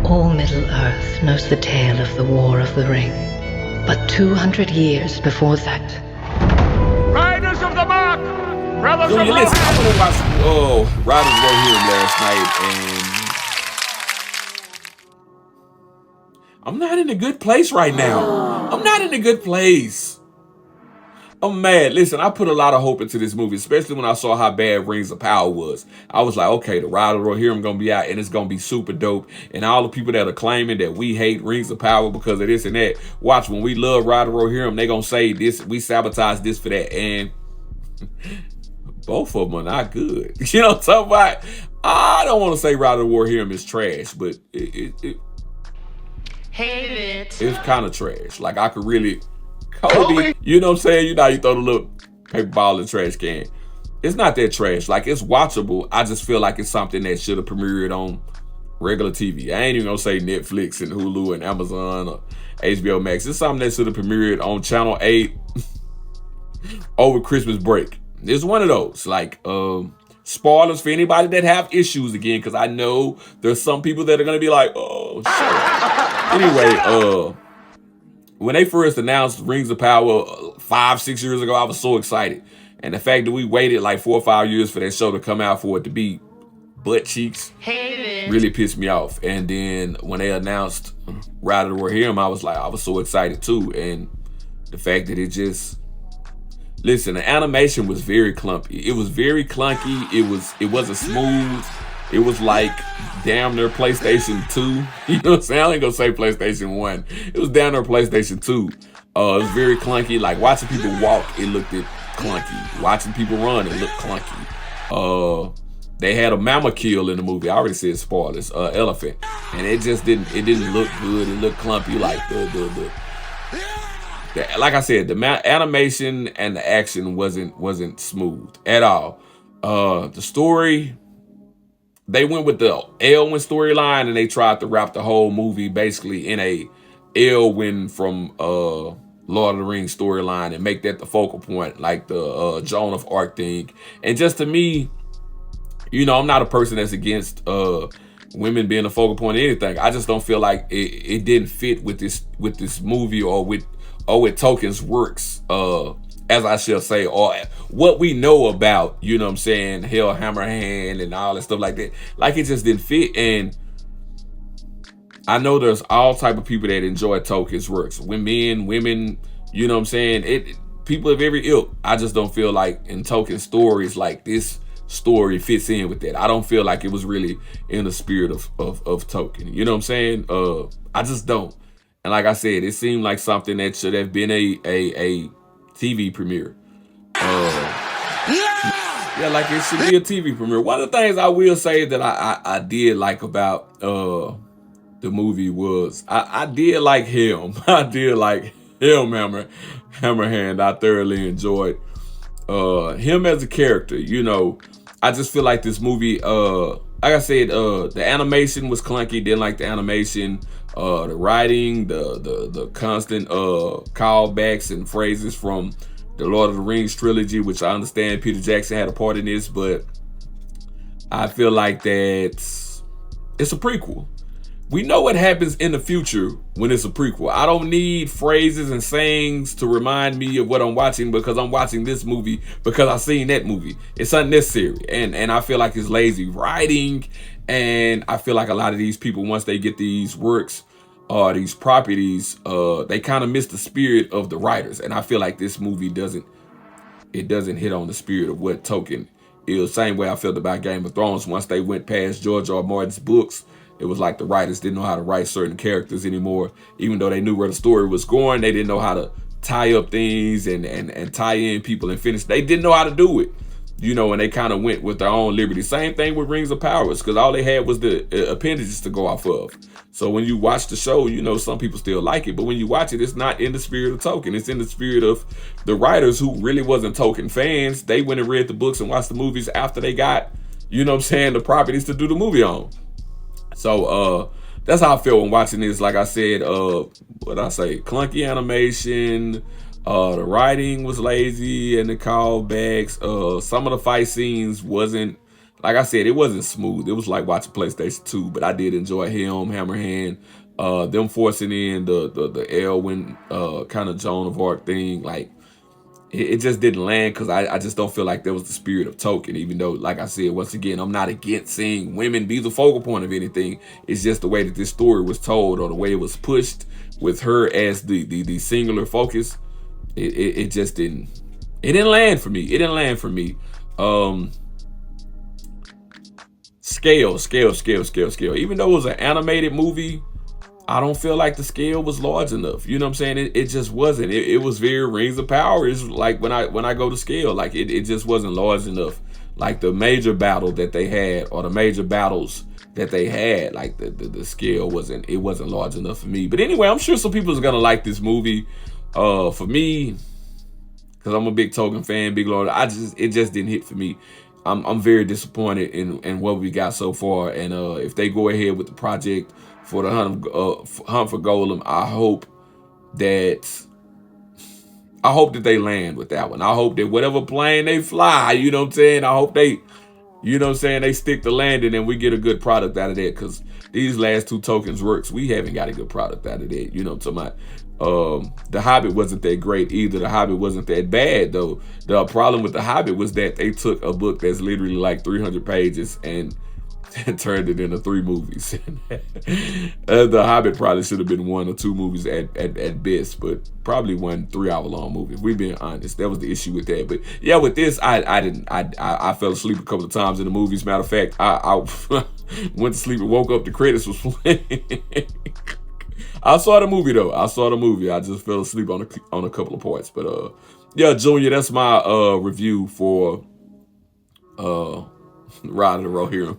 All Middle-earth knows the tale of the War of the Ring. But 200 years before that... Riders of the Mark! Brothers of listen, I went to watch Riders of Rohirrim last night, and I'm not in a good place right now. I'm not in a good place. I'm mad. Listen, I put a lot of hope into this movie, especially when I saw how bad Rings of Power was. I was like, okay, the Riders of Rohirrim gonna be out, and it's gonna be super dope. And all the people that are claiming that we hate Rings of Power because of this and that, watch, when we love Riders of Rohirrim, they gonna say this, we sabotage this for that, and both of them are not good. You know what I'm talking about? I don't want to say Riders of Rohirrim is trash, but it's kind of trash. Like, I could really... Kobe, you know what I'm saying? You know how you throw the little paper ball in the trash can. It's not that trash. Like, it's watchable. I just feel like it's something that should have premiered on regular TV. I ain't even gonna say Netflix and Hulu and Amazon or HBO Max. It's something that should have premiered on Channel 8 over Christmas break. It's one of those. Like, spoilers for anybody that have issues again, because I know there's some people that are gonna be like, oh, shit. Anyway, when they first announced Rings of Power 5-6 years ago, I was so excited. And the fact that we waited like 4 or 5 years for that show to come out, for it to be butt cheeks, really pissed me off. And then when they announced Riders of Rohirrim, I was so excited too. And the fact that it just... Listen, the animation was very clumpy. It was very clunky. It wasn't smooth. It was like damn near PlayStation 2. You know what I'm saying? I ain't gonna say PlayStation 1. It was damn near PlayStation 2. It was very clunky. Like, watching people walk, it looked clunky. Watching people run, it looked clunky. They had a mammoth kill in the movie. I already said spoilers. Elephant. And it just didn't look good. It looked clumpy. Like like I said, the animation and the action wasn't smooth at all. The story, they went with the Elwyn storyline, and they tried to wrap the whole movie basically in a Elwyn from Lord of the Rings storyline and make that the focal point, like the Joan of Arc thing. And just to me, you know, I'm not a person that's against women being the focal point of anything. I just don't feel like it didn't fit with this movie or with Tolkien's works, as I shall say, or what we know about, you know what I'm saying, Hell Hammerhand and all that stuff like that. Like, it just didn't fit. And I know there's all type of people that enjoy Tolkien's works. Women, you know what I'm saying? People of every ilk. I just don't feel like in Tolkien stories, like, this story fits in with that. I don't feel like it was really in the spirit of Tolkien. You know what I'm saying? I just don't. And like I said, it seemed like something that should have been a TV premiere. Yeah, like it should be a TV premiere. One of the things I will say that I did like about the movie was I did like him. I did like him, Hammerhand. I thoroughly enjoyed him as a character. You know, I just feel like this movie, like I said, the animation was clunky. Didn't like the animation. The writing, the constant callbacks and phrases from the Lord of the Rings trilogy, which I understand Peter Jackson had a part in this, but I feel like that it's a prequel. We know what happens in the future when it's a prequel. I don't need phrases and sayings to remind me of what I'm watching, because I'm watching this movie because I've seen that movie. It's unnecessary, and I feel like it's lazy writing. And I feel like a lot of these people, once they get these works or these properties, they kind of miss the spirit of the writers. And I feel like this movie doesn't hit on the spirit of what Tolkien is. Same way I felt about Game of Thrones. Once they went past George R. R. Martin's books, it was like the writers didn't know how to write certain characters anymore. Even though they knew where the story was going, they didn't know how to tie up things and tie in people and finish. They didn't know how to do it. You know, and they kind of went with their own liberty. Same thing with Rings of Power, because all they had was the appendages to go off of. So when you watch the show, you know, some people still like it. But when you watch it, it's not in the spirit of Tolkien. It's in the spirit of the writers who really wasn't Tolkien fans. They went and read the books and watched the movies after they got, you know what I'm saying, the properties to do the movie on. So that's how I feel when watching this. Like I said, clunky animation. The writing was lazy and the callbacks. Some of the fight scenes wasn't like I said, it wasn't smooth. It was like watching PlayStation 2, but I did enjoy him, Hammerhand, them forcing in the Elwin kind of Joan of Arc thing. Like it just didn't land because I just don't feel like that was the spirit of Tolkien. Even though, like I said, once again, I'm not against seeing women be the focal point of anything. It's just the way that this story was told or the way it was pushed with her as the singular focus. It just didn't. It didn't land for me. It didn't land for me. Scale. Even though it was an animated movie, I don't feel like the scale was large enough. You know what I'm saying? It just wasn't. It was very Rings of Power. It's like when I go to scale, like it just wasn't large enough. Like the major battle that they had, or the major battles that they had, like the scale wasn't large enough for me. But anyway, I'm sure some people are gonna like this movie. For me, because I'm a big Tolkien fan, big Lord, it just didn't hit for me. I'm very disappointed in what we got so far. And if they go ahead with the project for the Hunt for Golem, I hope that they land with that one. I hope that whatever plane they fly, you know what I'm saying, I hope they, you know what I'm saying, they stick to landing and we get a good product out of that. Because these last two Tolkien's works, we haven't got a good product out of that. You know what I'm talking about? The Hobbit wasn't that great either. The Hobbit wasn't that bad though. The problem with The Hobbit was that they took a book that's literally like 300 pages and turned it into 3 movies. The Hobbit probably should have been 1 or 2 movies at best, but probably 1 3-hour-long movie. If we're being honest, that was the issue with that. But yeah, with this, I fell asleep a couple of times in the movies. Matter of fact, I went to sleep and woke up. The credits was playing. I saw the movie though. I just fell asleep on a couple of parts. But yeah, Junior, that's my review for Ride of the Rohirrim.